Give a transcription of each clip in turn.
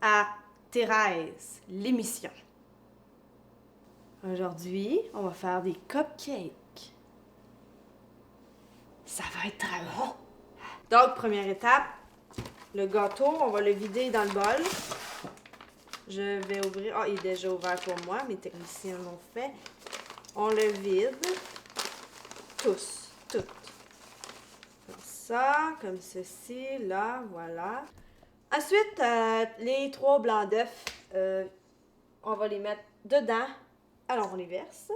à Thérèse, l'émission. Aujourd'hui, on va faire des cupcakes. Ça va être très bon. Donc, première étape, le gâteau, on va le vider dans le bol. Je vais ouvrir. Ah, il est déjà ouvert pour moi, mes techniciens l'ont fait. On le vide. Tous, toutes. Comme ça, comme ceci, là, voilà. Ensuite, les 3 blancs d'œufs, on va les mettre dedans. Alors, on les verse.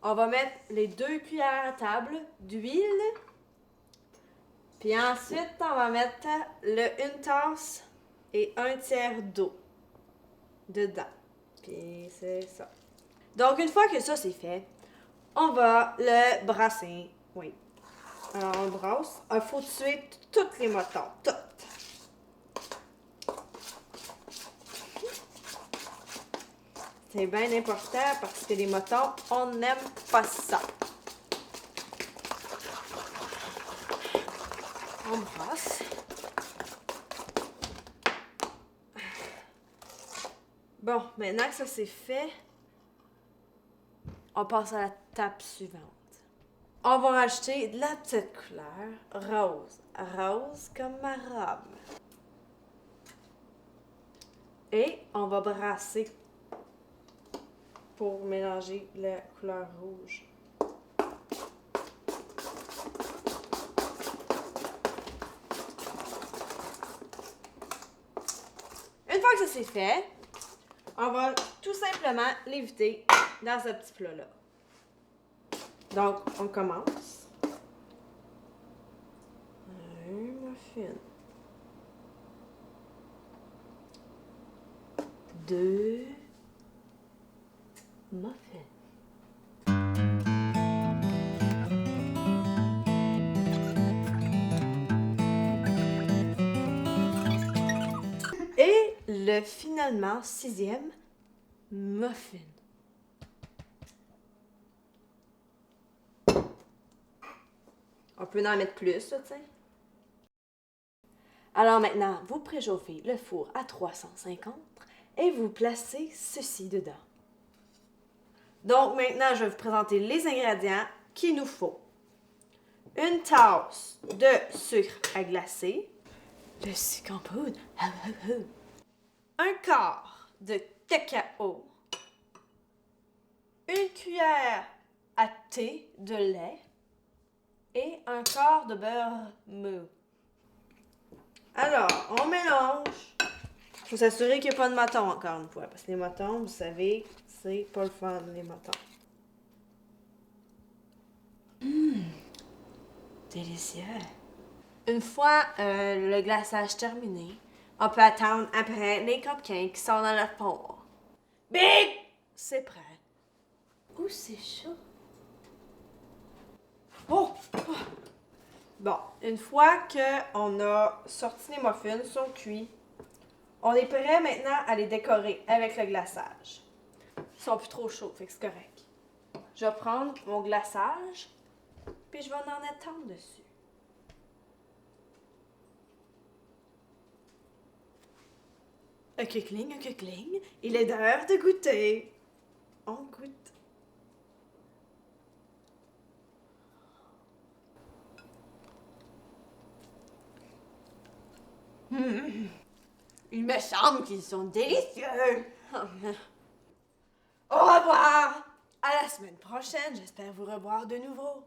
On va mettre les 2 cuillères à table d'huile. Puis ensuite, on va mettre une tasse et 1/3 d'eau dedans. Puis c'est ça. Donc, une fois que ça c'est fait, on va le brasser. Oui. Alors, on brasse. Il faut tuer toutes les motons. Toutes. C'est bien important parce que les motons, on n'aime pas ça. On brasse. Bon, maintenant que ça c'est fait, on passe à la tape suivante. On va rajouter de la petite couleur rose. Rose comme ma robe. Et on va brasser pour mélanger la couleur rouge. Une fois que ça c'est fait, on va tout simplement l'éviter dans ce petit plat-là. Donc, on commence. Un muffin. 2 muffins. Et le finalement 6e muffin. On peut en mettre plus, là, tu sais. Alors maintenant, vous préchauffez le four à 350 et vous placez ceci dedans. Donc maintenant, je vais vous présenter les ingrédients qu'il nous faut. Une tasse de sucre à glacer. Le sucre en poudre. Un quart de cacao. Une cuillère à thé de lait. Et un quart de beurre mou. Alors, on mélange. Il faut s'assurer qu'il n'y a pas de motons, encore une fois. Parce que les motons, vous savez, c'est pas le fun, les motons. Délicieux. Une fois le glaçage terminé, on peut attendre après les cupcakes qui sont dans le four. Big! C'est prêt. Oh, c'est chaud. Oh! Bon, une fois qu'on a sorti les muffins, ils sont cuits, on est prêt maintenant à les décorer avec le glaçage. Ils sont plus trop chauds, fait que c'est correct. Je vais prendre mon glaçage, puis je vais en étendre dessus. Un cucling, il est l'heure de goûter. On goûte. Il me semble qu'ils sont délicieux. Au revoir. À la semaine prochaine, j'espère vous revoir de nouveau.